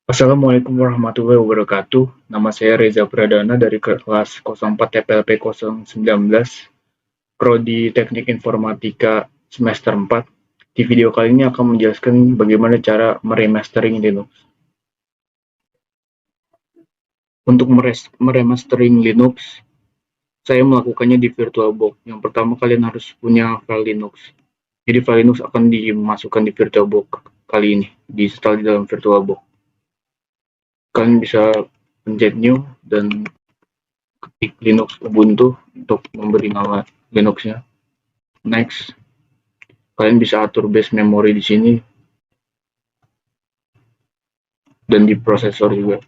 Assalamualaikum warahmatullahi wabarakatuh. Nama saya Reza Pradana dari kelas 04 TPLP 019, Prodi Teknik Informatika semester 4. Di video kali ini akan menjelaskan bagaimana cara meremastering Linux. Untuk meremastering Linux, saya melakukannya di VirtualBox. Yang pertama, kalian harus punya file Linux. Jadi file Linux akan dimasukkan di VirtualBox kali ini, diinstal di dalam VirtualBox. Kalian bisa pencet new dan ketik Linux Ubuntu untuk memberi nama Linuxnya. Next, kalian bisa atur base memory di sini dan di prosesor juga.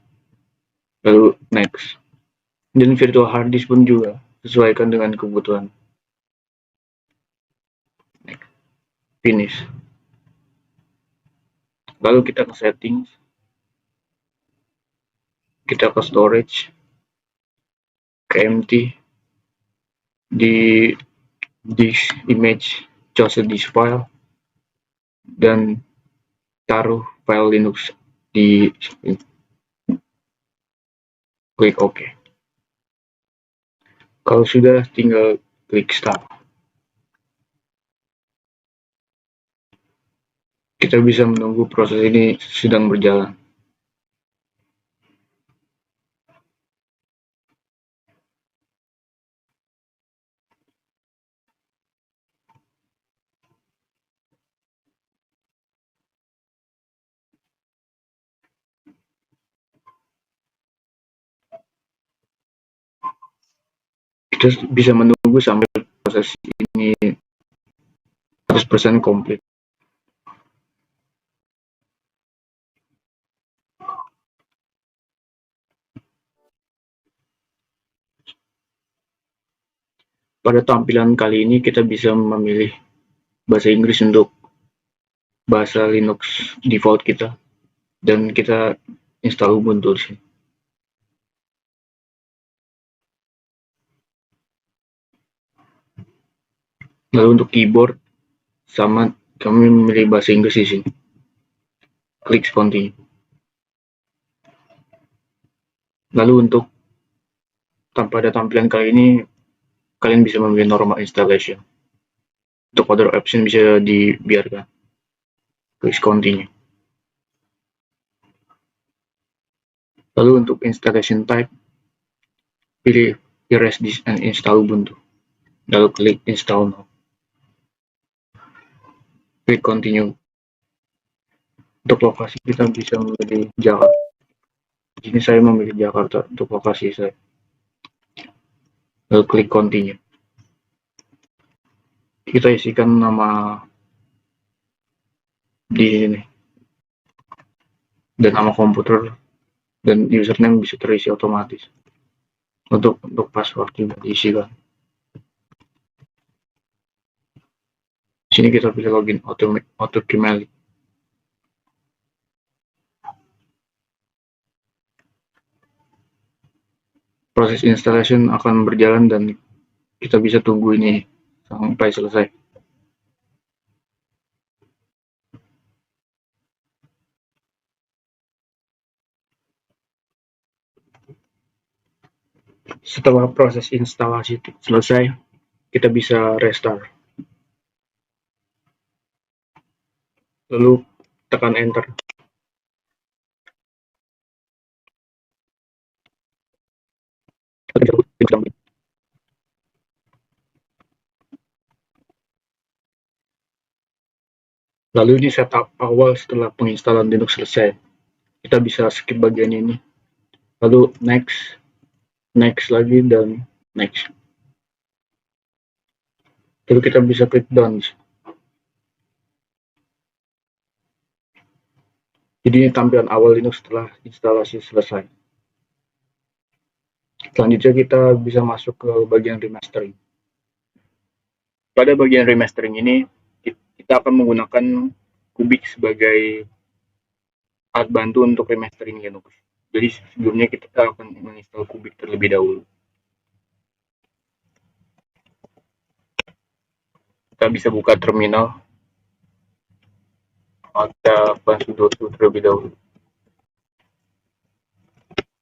Lalu next, dan virtual hard disk pun juga sesuaikan dengan kebutuhan. Next, finish. Lalu kita ke settings, kita ke storage, ke empty, di disk image choose disk file, dan taruh file Linux di sini. Klik OK. Kalau sudah, tinggal klik start. Kita bisa menunggu proses ini sedang berjalan. Kita bisa menunggu sampai proses ini 100% komplit. Pada tampilan kali ini kita bisa memilih bahasa Inggris untuk bahasa Linux default kita, dan kita install Ubuntu di sini. Lalu untuk keyboard, sama kami memilih bahasa Inggris di sini. Klik continue. Lalu untuk pada tampilan kali ini, kalian bisa memilih normal installation. Untuk other option bisa dibiarkan. Klik continue. Lalu untuk installation type, pilih erase disk and install Ubuntu. Lalu klik install now. Klik continue. Untuk lokasi kita bisa memilih Jakarta. Di sini saya memilih Jakarta untuk lokasi saya. Lalu klik continue. Kita isikan nama di sini dan nama komputer, dan username bisa terisi otomatis. Untuk password juga diisikan. Sini kita pilih login auto Gmail. Proses installation akan berjalan dan kita bisa tunggu ini sampai selesai. Setelah proses instalasi selesai, kita bisa restart. Lalu tekan enter. Lalu ini setup awal setelah penginstalan Linux selesai. Kita bisa skip bagian ini. Lalu next lagi, dan next. Lalu kita bisa klik done. Jadi ini tampilan awal Linux setelah instalasi selesai. Selanjutnya kita bisa masuk ke bagian remastering. Pada bagian remastering ini, kita akan menggunakan Kubik sebagai alat bantu untuk remastering Linux. Jadi sebelumnya kita akan menginstal Kubik terlebih dahulu. Kita bisa buka terminal. Kita sudo terlebih dahulu.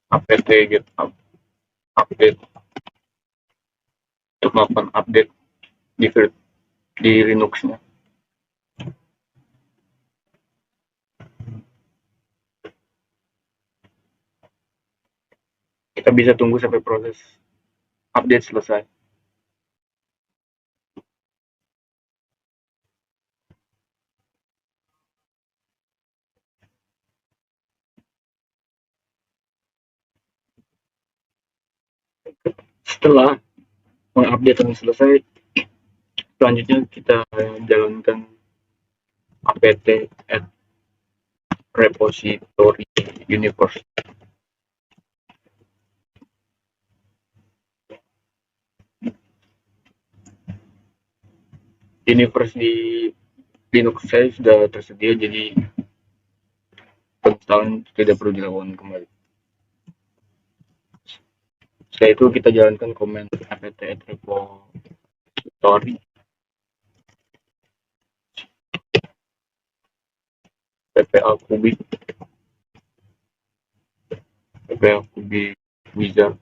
apt get update untuk melakukan update di Linux-nya. Kita bisa tunggu sampai proses update selesai. Setelah mengupdate yang selesai, selanjutnya kita jalankan apt add repository universe. Universe di Linux saya sudah tersedia, jadi penginstalan tidak perlu dilakukan kembali. Setelah itu kita jalankan command apt add repository ppa kubik wizard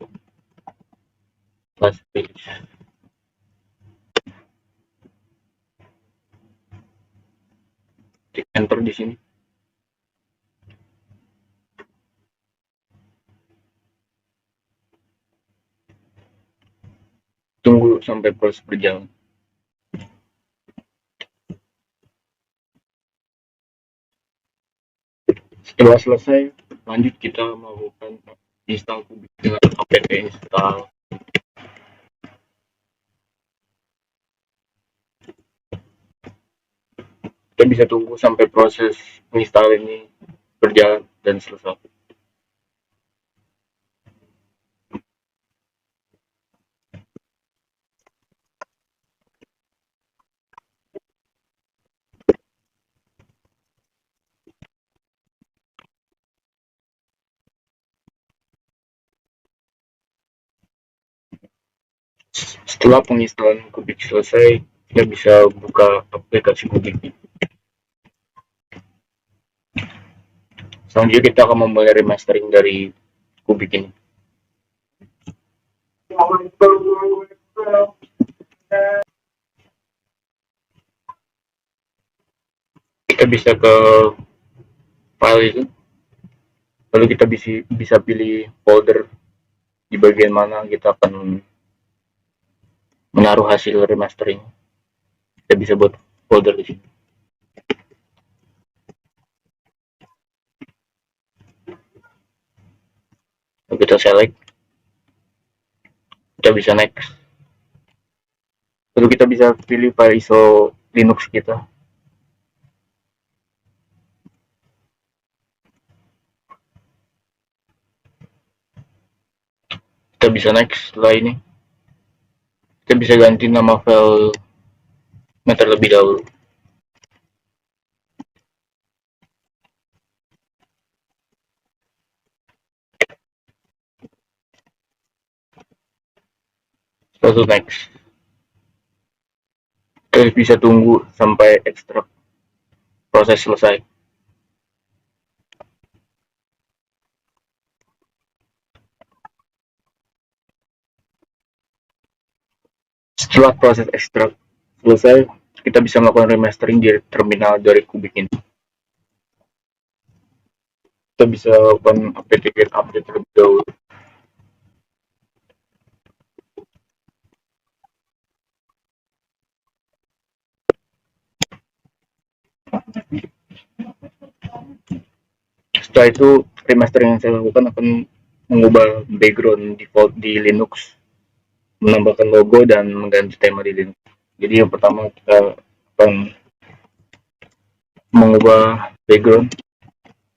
plus page. Klik enter di sini. Tunggu sampai proses berjalan. Setelah selesai, lanjut kita melakukan install kubik dengan apt install. Kita bisa tunggu sampai proses install ini berjalan dan selesai. Setelah penginstalan kubik selesai, kita bisa buka aplikasi kubik. Selanjutnya kita akan memulai remastering dari kubik ini. Kita bisa ke file itu, lalu kita bisa pilih folder di bagian mana kita akan menaruh hasil remastering. Kita bisa buat folder di sini. Lalu kita select, kita bisa next. Lalu kita bisa pilih file ISO Linux kita. Kita bisa next. Setelah ini kita bisa ganti nama file terlebih dahulu. Lalu next. Kita bisa tunggu sampai ekstrak proses selesai. Setelah proses ekstrak selesai, kita bisa melakukan remastering di terminal dari kubik ini. Kita bisa lakukan apt-get update terlebih dahulu. Setelah itu, remastering yang saya lakukan akan mengubah background default di Linux, menambahkan logo, dan mengganti tema di Linux. Jadi yang pertama kita akan mengubah background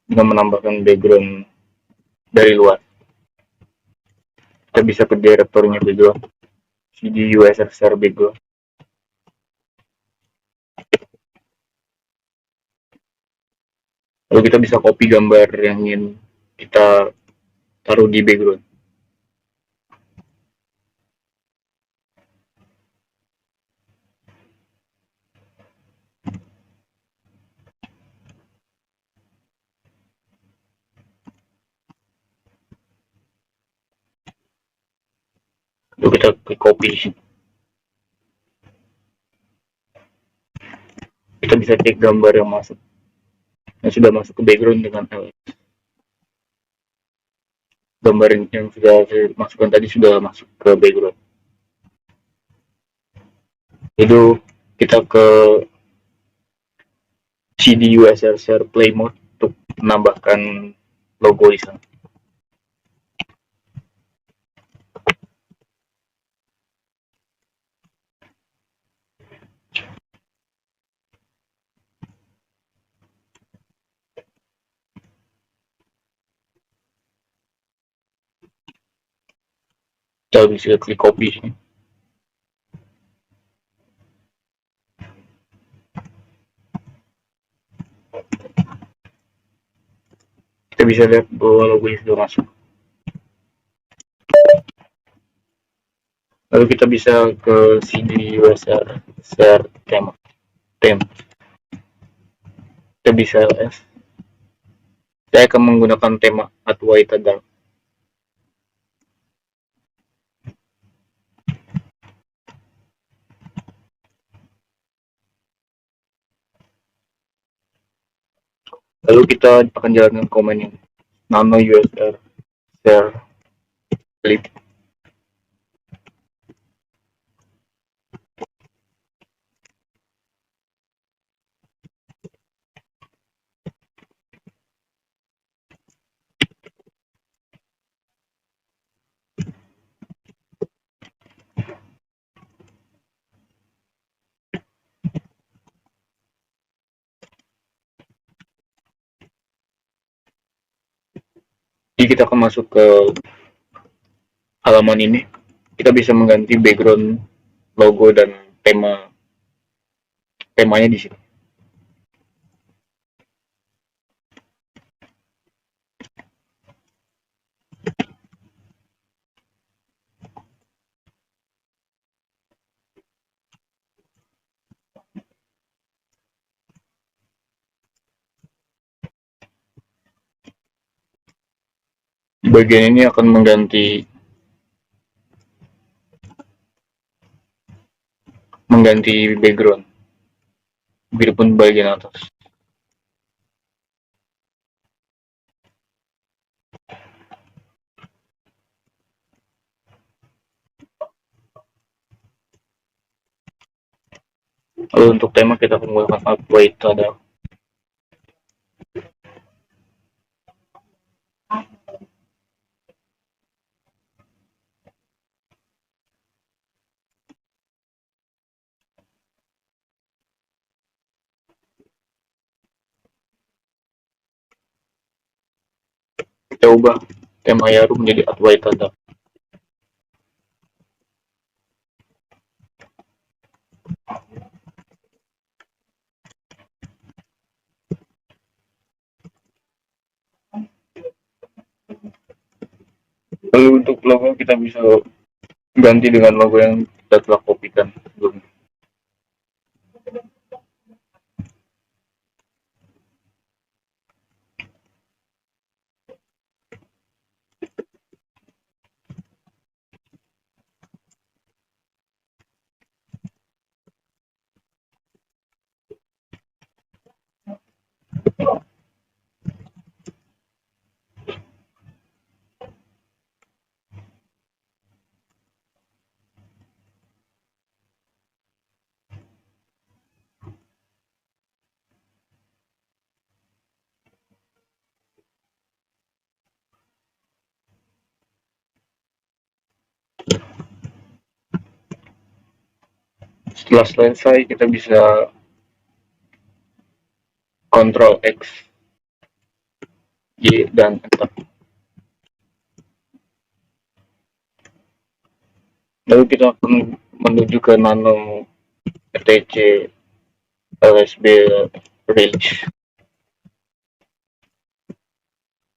dengan menambahkan background dari luar. Kita bisa ke direktorinya background, cd usr background. Lalu kita bisa copy gambar yang ingin kita taruh di background. Lalu kita klik copy. Kita bisa cek gambar yang sudah masuk ke background dengan ls. Gambar yang sudah saya masukkan tadi sudah masuk ke background. Itu kita ke CD USR share play mode untuk menambahkan logo di sana. Kita bisa klik copy sini. Kita bisa lihat bahwa logonya sudah masuk. Lalu kita bisa ke CD USR share tema. Kita bisa ls. Saya akan menggunakan tema Adwaita Dark. Lalu kita akan jalankan komen ini. Nano USR share clip. Jadi kita akan masuk ke halaman ini. Kita bisa mengganti background, logo, dan temanya di sini. Di bagian ini akan mengganti background. Begitupun bagian atas. Lalu untuk tema kita akan menggunakan Adwaita Dark. Kita ubah tema Yaru menjadi Adwaita Dark. Lalu untuk logo kita bisa ganti dengan logo yang kita telah kopikan sebelumnya. Setelah selesai, kita bisa Ctrl X, Y, dan Enter. Lalu kita akan menuju ke Nano ETC LSB Range.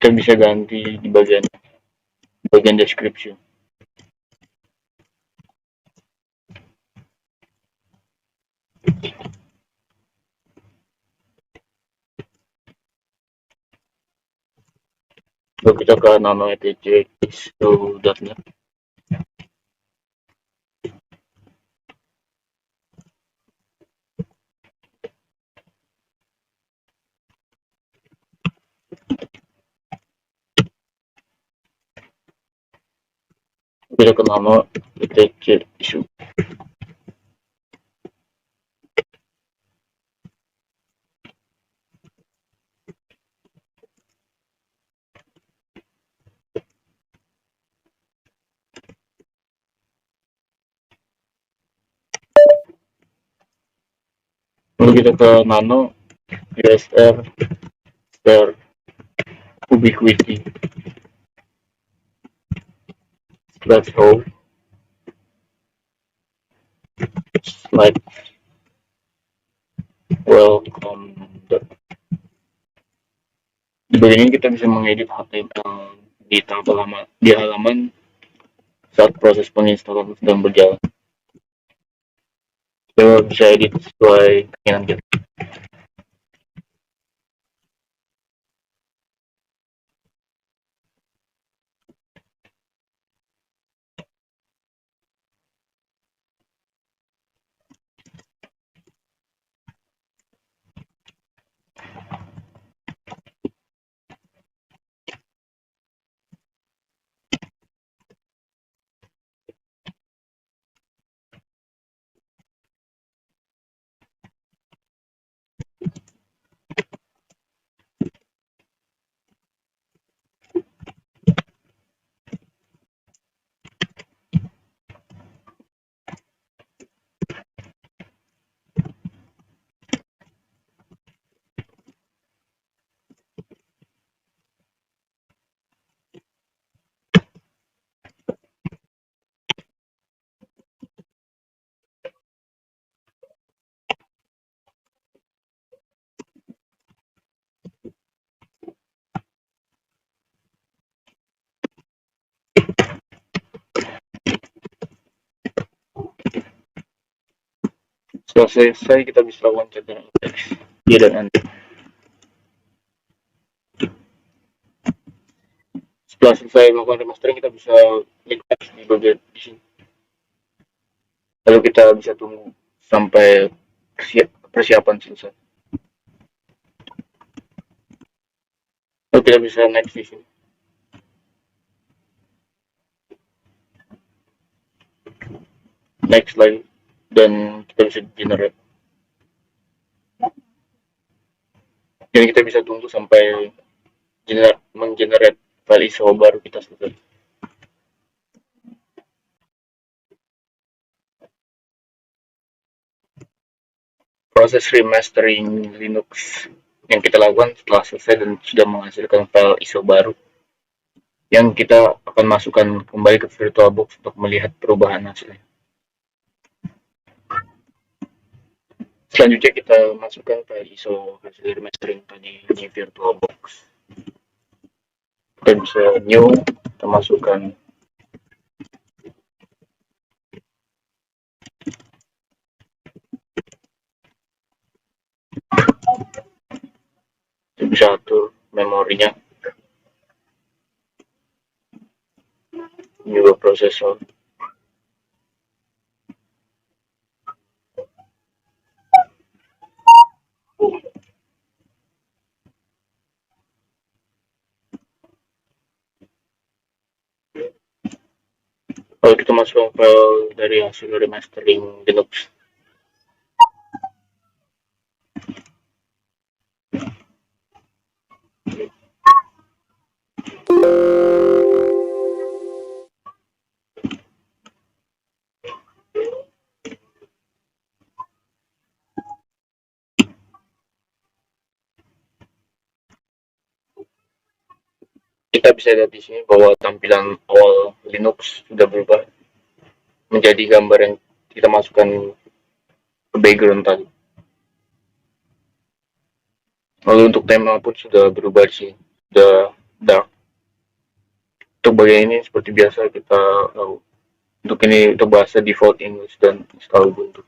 Kita bisa ganti di bagian description. Lalu kita ke Nano ETC.net. Kita ke nama kita cek isu. Lalu kita ke nano USR per ubiquity threshold like welcome. Di bagian ini kita bisa mengedit HTML di halaman saat proses penginstalan sedang berjalan. Kita bisa edit sesuai keinginan kita. Setelah selesai kita bisa lakukan catatan teks dia dan anda. Setelah selesai melakukan remastering kita bisa klik teks di bagian di sini. Lalu kita bisa tunggu sampai persiapan selesai. Lalu kita bisa next di sini. Next lagi dan kita bisa generate. Jadi kita bisa tunggu sampai menggenerate file ISO baru kita selesai. Proses remastering Linux yang kita lakukan setelah selesai dan sudah menghasilkan file ISO baru yang kita akan masukkan kembali ke VirtualBox untuk melihat perubahan hasilnya. Selanjutnya kita masukkan file ISO hasil remastering tadi di VirtualBox. Kita bisa new, kita masukkan kita bisa atur memorinya, juga prosesor. Kalau kita masukkan file dari hasil remastering Linux, kita bisa lihat di sini bahwa tampilan awal Linux sudah berubah menjadi gambar yang kita masukkan ke background tadi. Lalu untuk tema pun sudah berubah di sini, sudah dark. Untuk bagian ini seperti biasa kita tahu. Untuk ini untuk bahasa default English dan install Ubuntu.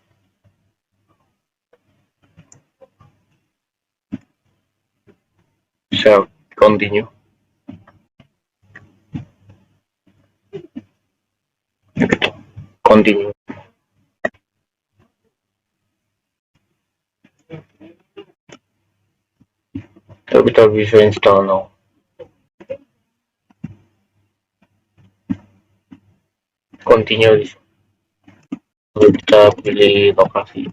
Bisa continue. Continue. Kita bisa install now. continue. Lalu kita pilih lokasi.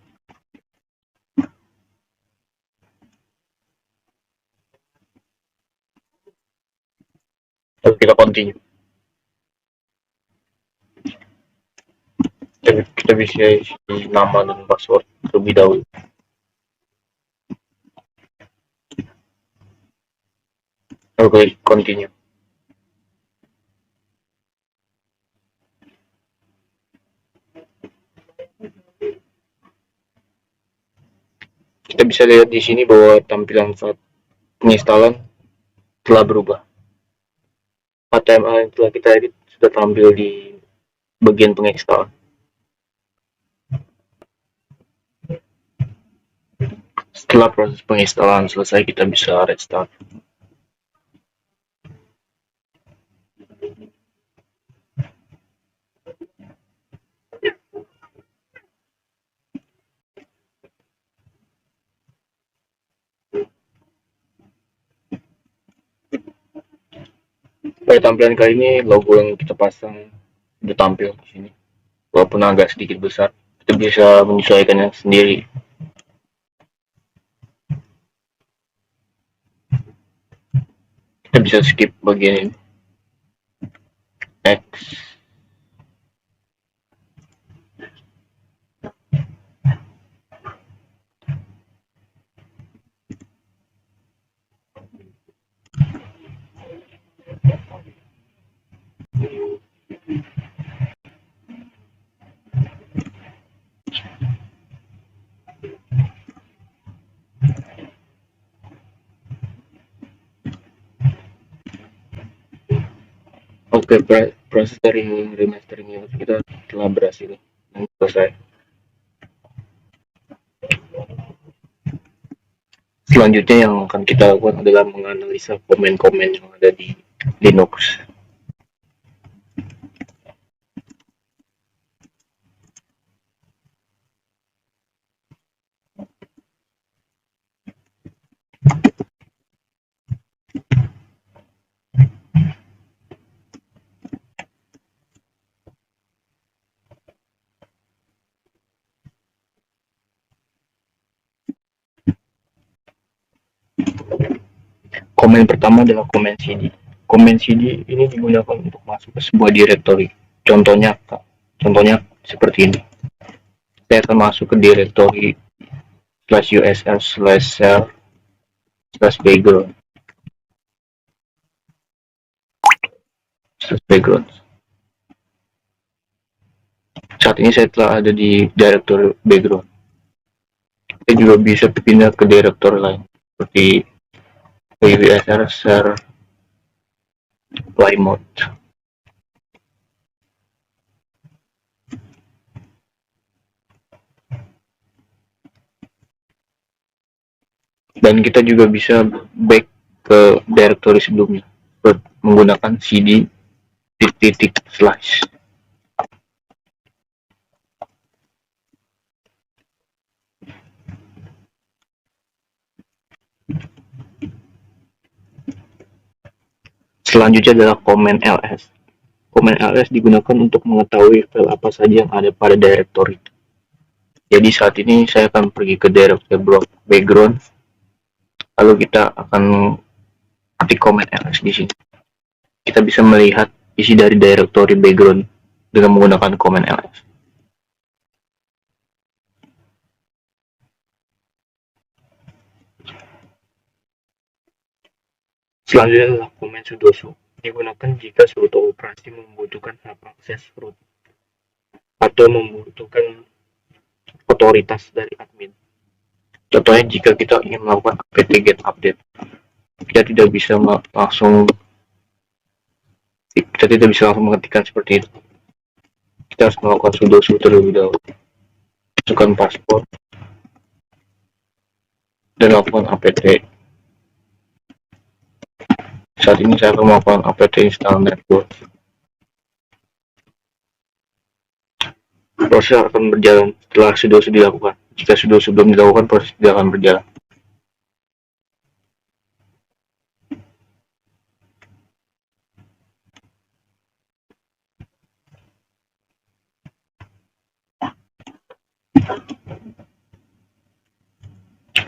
Lalu kita continue. Kita bisa isi nama dan password terlebih dahulu. Lalu klik continue. Kita bisa lihat di sini bahwa tampilan saat penginstalan telah berubah. HTML yang telah kita edit sudah tampil di bagian penginstalan. Setelah proses penginstalan selesai, kita bisa restart. Pada tampilan kali ini, logo yang kita pasang sudah tampil di sini. Walaupun agak sedikit besar, kita bisa menyesuaikannya sendiri. Kita bisa skip bagian ini. Next. Oke, proses dari remastering kita telah berhasil dan selesai. Selanjutnya yang akan kita lakukan adalah menganalisa komen-komen yang ada di Linux. Komen pertama adalah komen CD. Komen CD ini digunakan untuk masuk ke sebuah directory. Contohnya seperti ini. Saya akan masuk ke directory /usr/share/background. Background. Saat ini saya telah ada di directory background. Saya juga bisa pindah ke directory lain seperti usr share plymouth. Dan kita juga bisa back ke directory sebelumnya menggunakan cd titik slash. Selanjutnya adalah komen ls. Komen ls digunakan untuk mengetahui file apa saja yang ada pada directory. Jadi saat ini saya akan pergi ke directory background, lalu kita akan ketik komen ls di sini. Kita bisa melihat isi dari directory background dengan menggunakan komen ls. Selanjutnya adalah komen sudoku. Digunakan jika suatu operasi membutuhkan hak akses root atau membutuhkan otoritas dari admin. Contohnya jika kita ingin melakukan apt-get update, kita tidak bisa langsung mengetikkan seperti itu. Kita harus melakukan sudo terlebih dahulu. Masukkan password dan lakukan apt. Saat ini saya akan melakukan apt install network. Proses akan berjalan setelah sudo dilakukan. Jika sudo belum dilakukan, proses tidak akan berjalan.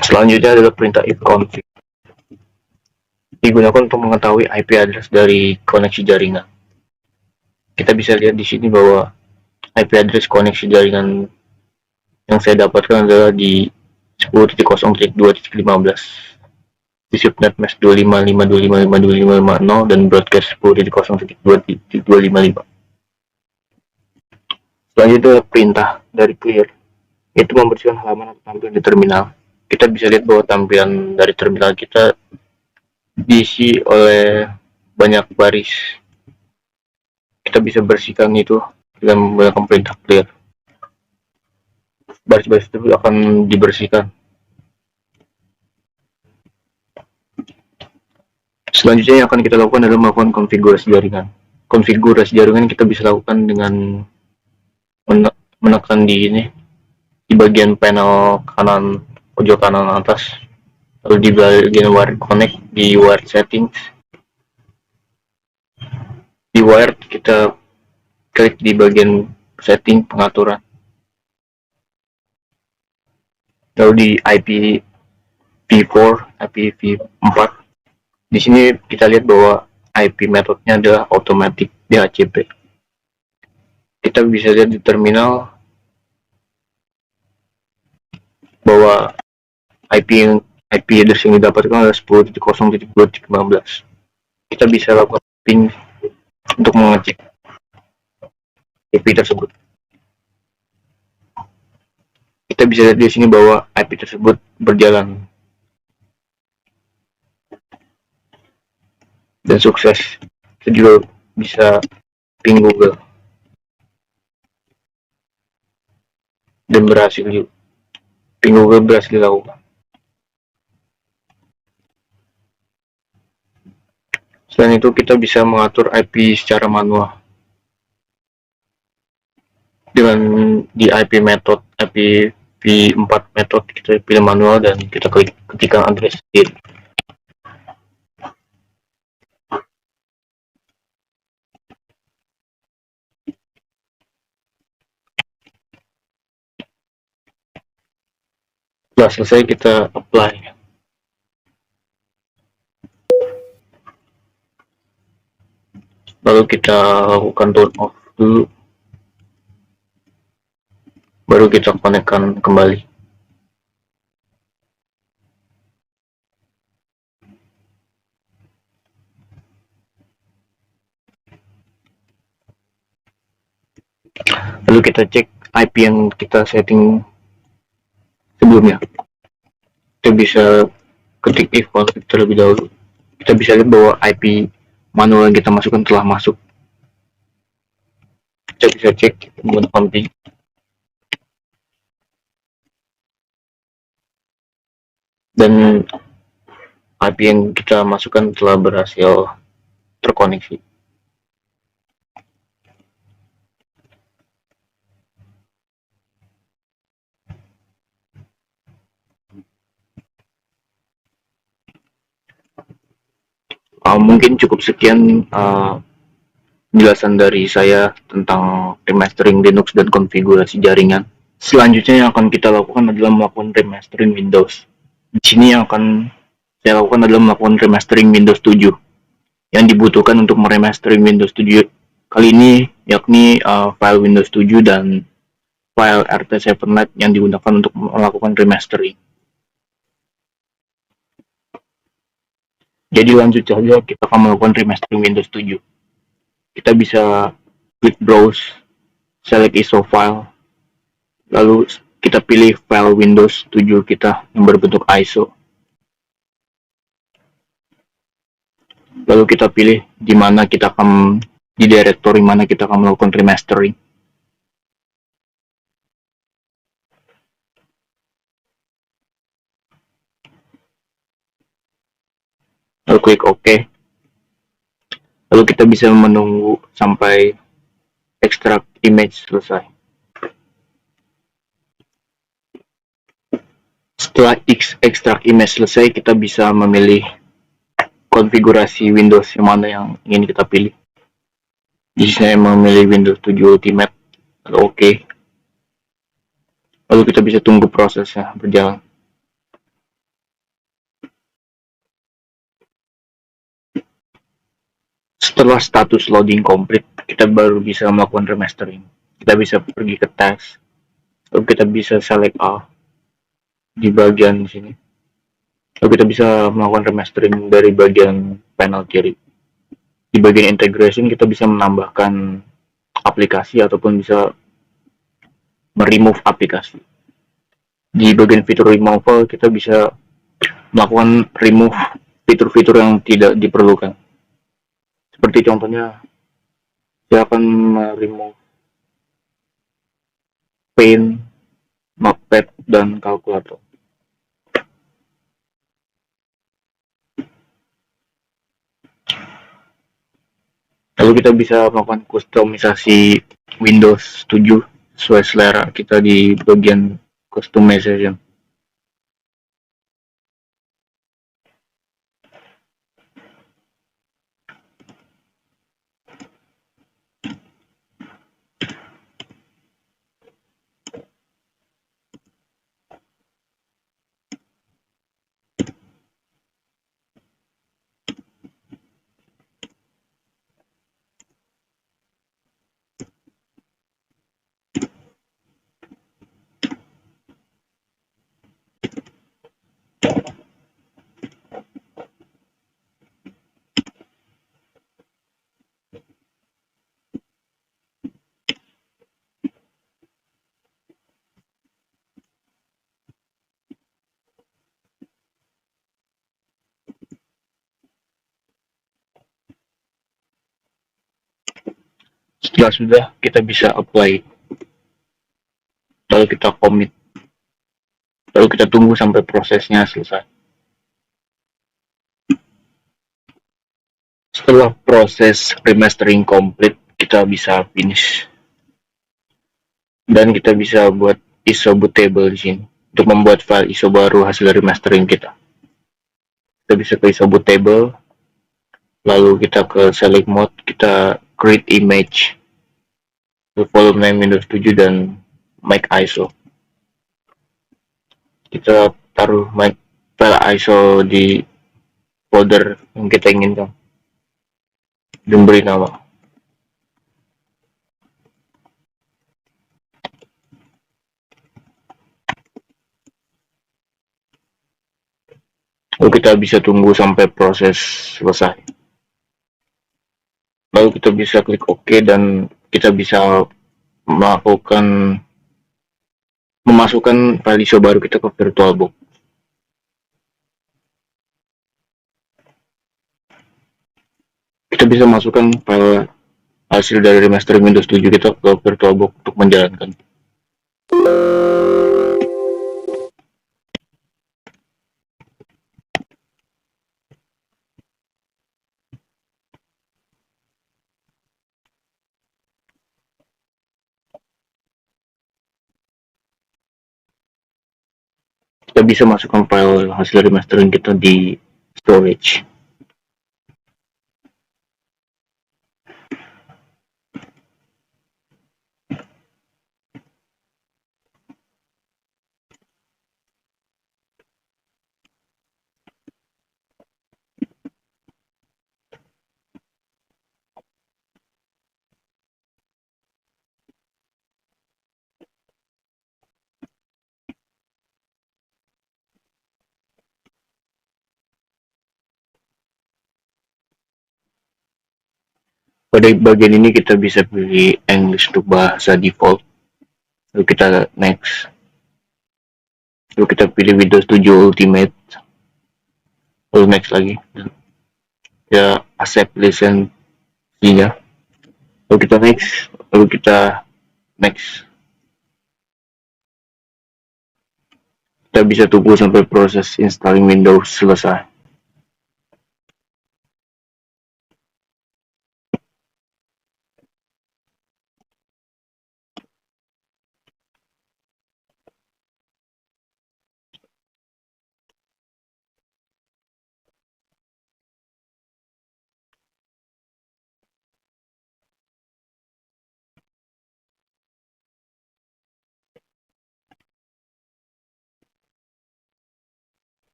Selanjutnya adalah perintah ifconfig. Digunakan untuk mengetahui IP address dari koneksi jaringan. Kita bisa lihat di sini bahwa IP address koneksi jaringan yang saya dapatkan adalah di 10.0.2.15 di subnet mesh 255.255.255.0 dan broadcast 10.0.2.255. Selanjutnya perintah dari clear, yaitu membersihkan halaman atau tampilan di terminal. Kita bisa lihat bahwa tampilan dari terminal kita diisi oleh banyak baris. Kita bisa bersihkan itu dengan menggunakan perintah clear. Baris-baris itu akan dibersihkan. Selanjutnya yang akan kita lakukan adalah melakukan konfigurasi jaringan. Konfigurasi jaringan kita bisa lakukan dengan menekan di bagian panel kanan, pojok kanan atas, lalu di bagian wired connect, di wired settings. Di wired kita klik di bagian setting pengaturan, lalu di IPv4, IPv4. Di sini kita lihat bahwa IP metodenya adalah automatic DHCP. Kita bisa lihat di terminal bahwa IP address yang didapatkan adalah 10.0.2.15. Kita bisa lakukan ping untuk mengecek IP tersebut. Kita bisa lihat di sini bahwa IP tersebut berjalan dan sukses. Kita juga bisa ping Google dan berhasil juga. Ping Google berhasil dilakukan. Selain itu kita bisa mengatur IP secara manual dengan di IP method, IPv4 method kita pilih manual dan kita klik ketikkan address sendiri. Setelah selesai kita apply. Lalu kita lakukan turn off dulu, baru kita konekkan kembali. Lalu kita cek IP yang kita setting sebelumnya. Kita bisa ketik ifconfig terlebih dahulu. Kita bisa lihat bahwa IP manual yang kita masukkan telah masuk. Kita bisa cek menggunakan ping. Dan IP yang kita masukkan telah berhasil terkoneksi. Mungkin cukup sekian penjelasan dari saya tentang remastering Linux dan konfigurasi jaringan. Selanjutnya yang akan kita lakukan adalah melakukan remastering Windows. Di sini yang akan saya lakukan adalah melakukan remastering Windows 7. Yang dibutuhkan untuk meremastering Windows 7 kali ini yakni file Windows 7 dan file RT7net yang digunakan untuk melakukan remastering. Jadi lanjut saja, kita akan melakukan remastering Windows 7. Kita bisa klik browse, select ISO file, lalu kita pilih file Windows 7 kita yang berbentuk ISO. Lalu kita pilih di mana kita akan, di directory mana kita akan melakukan remastering. Lalu klik OK. Lalu kita bisa menunggu sampai extract image selesai. Setelah extract image selesai, kita bisa memilih konfigurasi Windows yang mana yang ingin kita pilih. Di sini saya memilih Windows 7 Ultimate. Lalu OK. Lalu kita bisa tunggu prosesnya berjalan. Setelah status loading komplit, kita baru bisa melakukan remastering. Kita bisa pergi ke text, lalu kita bisa select all di bagian sini. Lalu kita bisa melakukan remastering dari bagian panel kiri. Di bagian integration kita bisa menambahkan aplikasi ataupun bisa meremove aplikasi. Di bagian fitur removal kita bisa melakukan remove fitur-fitur yang tidak diperlukan. Seperti contohnya, saya akan remove paint, notepad, dan kalkulator. Lalu kita bisa melakukan kustomisasi Windows 7 sesuai selera kita di bagian customization. Setelah sudah, kita bisa apply. Lalu kita commit. Lalu kita tunggu sampai prosesnya selesai. Setelah proses remastering komplit, kita bisa finish. Dan kita bisa buat ISO bootable di sini untuk membuat file ISO baru hasil remastering kita. Kita bisa ke ISO bootable, lalu kita ke select mode, kita create image, volume name Windows 7 dan make ISO. Kita taruh file ISO di folder yang kita inginkan dan beri nama. Lalu kita bisa tunggu sampai proses selesai. Lalu kita bisa klik OK dan kita bisa melakukan memasukkan file ISO baru kita ke VirtualBox. Kita bisa masukkan file hasil dari remastering Windows 7 kita ke VirtualBox untuk menjalankan. Kita bisa masukkan file hasil remastering kita di storage. Pada bagian ini kita bisa pilih English untuk bahasa default. Lalu kita next. Lalu kita pilih Windows 7 Ultimate. Lalu next lagi. Ya accept lisensinya. Lalu kita next. Lalu kita next. Kita bisa tunggu sampai proses installing Windows selesai.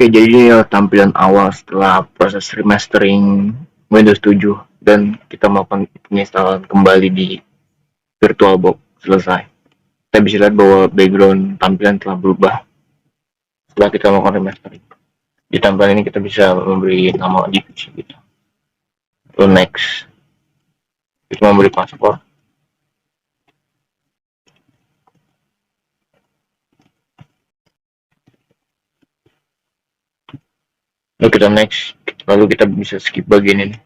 Oke, jadi ini tampilan awal setelah proses remastering Windows 7 dan kita melakukan penginstalan kembali di VirtualBox selesai. Kita bisa lihat bahwa background tampilan telah berubah setelah kita melakukan remastering. Di tampilan ini kita bisa memberi nama divisi kita. Lalu next, kita memberi password. Lalu kita next, lalu kita bisa skip bagian ini.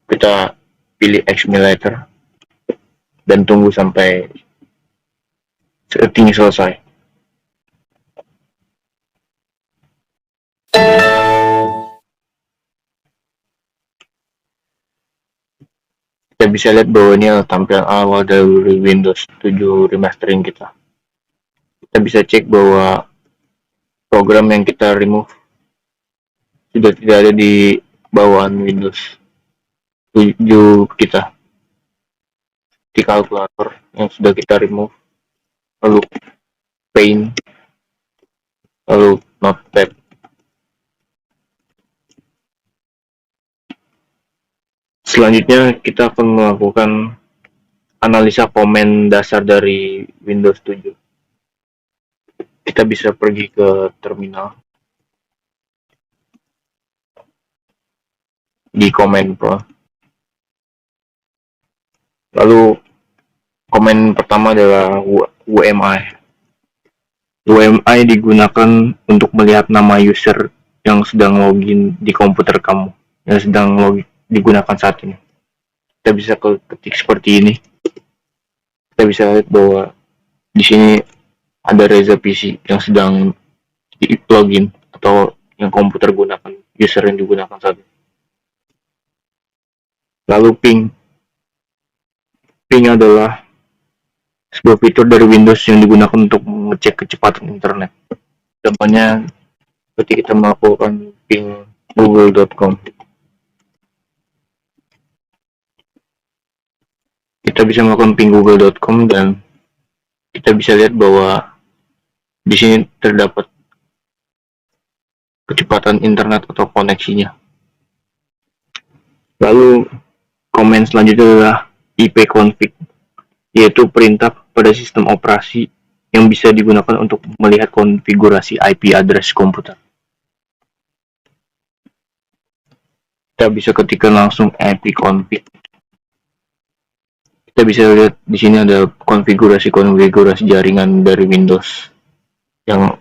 Kita pilih Xemulator dan tunggu sampai setting selesai. Kita bisa lihat bahwa ini adalah tampilan awal dari Windows 7 remastering kita. Kita bisa cek bahwa program yang kita remove sudah tidak ada di bawahan Windows 7 kita. Di kalkulator yang sudah kita remove, lalu Paint, lalu Notepad. Selanjutnya kita akan melakukan analisa komen dasar dari Windows 7. Kita bisa pergi ke terminal di Command Prompt. Lalu komen pertama adalah UMI. UMI digunakan untuk melihat nama user yang sedang login di komputer kamu, yang sedang digunakan saat ini. Kita bisa ketik seperti ini. Kita bisa lihat bahwa di sini ada Reza PC yang sedang di login atau yang komputer gunakan, user yang digunakan saat ini. Lalu ping adalah sebuah fitur dari Windows yang digunakan untuk mengecek kecepatan internet. Contohnya ketika kita melakukan ping google.com. Kita bisa melakukan ping google.com dan kita bisa lihat bahwa di sini terdapat kecepatan internet atau koneksinya. Lalu komen selanjutnya adalah ipconfig, yaitu perintah pada sistem operasi yang bisa digunakan untuk melihat konfigurasi IP address komputer. Kita bisa ketikkan langsung ipconfig. Kita bisa lihat di sini ada konfigurasi jaringan dari Windows yang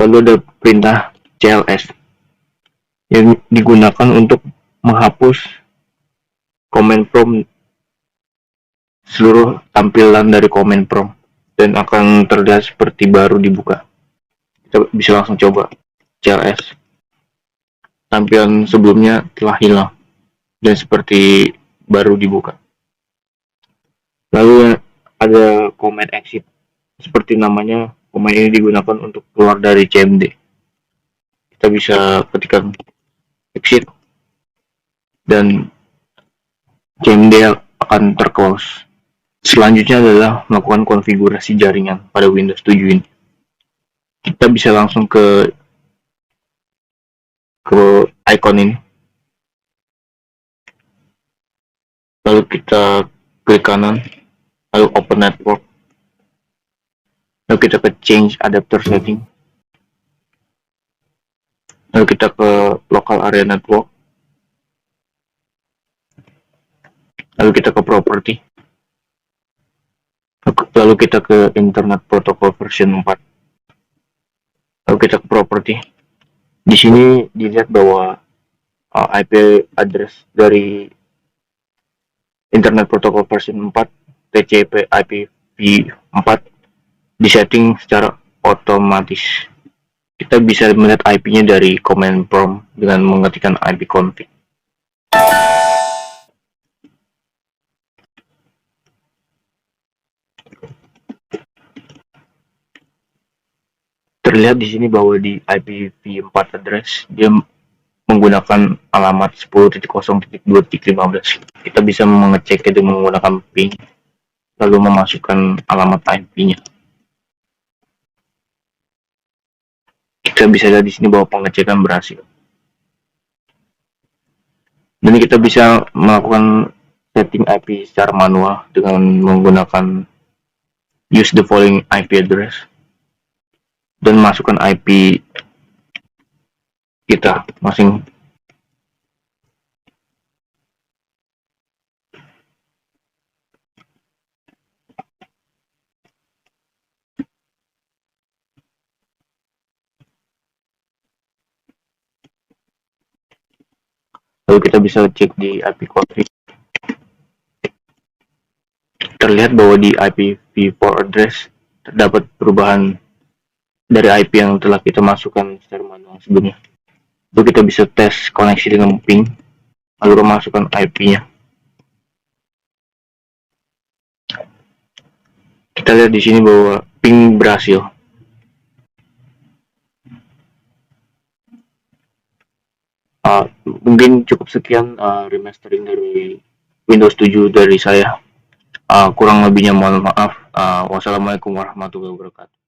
lalu ada perintah cls yang digunakan untuk menghapus command prompt, seluruh tampilan dari command prompt dan akan terlihat seperti baru dibuka. Kita bisa langsung coba cls. Tampilan sebelumnya telah hilang dan seperti baru dibuka. Lalu ada command exit. Seperti namanya, command ini digunakan untuk keluar dari CMD. Kita bisa ketikkan exit dan CMD akan terclose. Selanjutnya adalah melakukan konfigurasi jaringan pada Windows 7 ini. Kita bisa langsung ke icon ini. Lalu kita klik kanan, lalu open network. Lalu kita ke change adapter setting. Lalu kita ke local area network. Lalu kita ke property. Lalu kita ke internet protocol version 4. Lalu kita ke property. Di sini dilihat bahwa IP address dari internet protocol version 4 TCP IPv4 disetting secara otomatis. Kita bisa melihat IP-nya dari command prompt dengan mengetikkan ipconfig. Terlihat di sini bahwa di IPv4 address dia menggunakan alamat 10.0.2.15. Kita bisa mengeceknya dengan menggunakan ping lalu memasukkan alamat IP-nya. Kita bisa lihat di sini bahwa pengecekan berhasil. Dan kita bisa melakukan setting IP secara manual dengan menggunakan use the following IP address dan masukkan IP kita masing. Lalu kita bisa cek di IP config. Terlihat bahwa di IPv4 address terdapat perubahan dari IP yang telah kita masukkan secara manual sebelumnya. Lalu kita bisa tes koneksi dengan ping, lalu masukkan IP-nya. Kita lihat di sini bahwa ping berhasil. Mungkin cukup sekian remastering dari Windows 7 dari saya. Kurang lebihnya mohon maaf. Wassalamualaikum warahmatullahi wabarakatuh.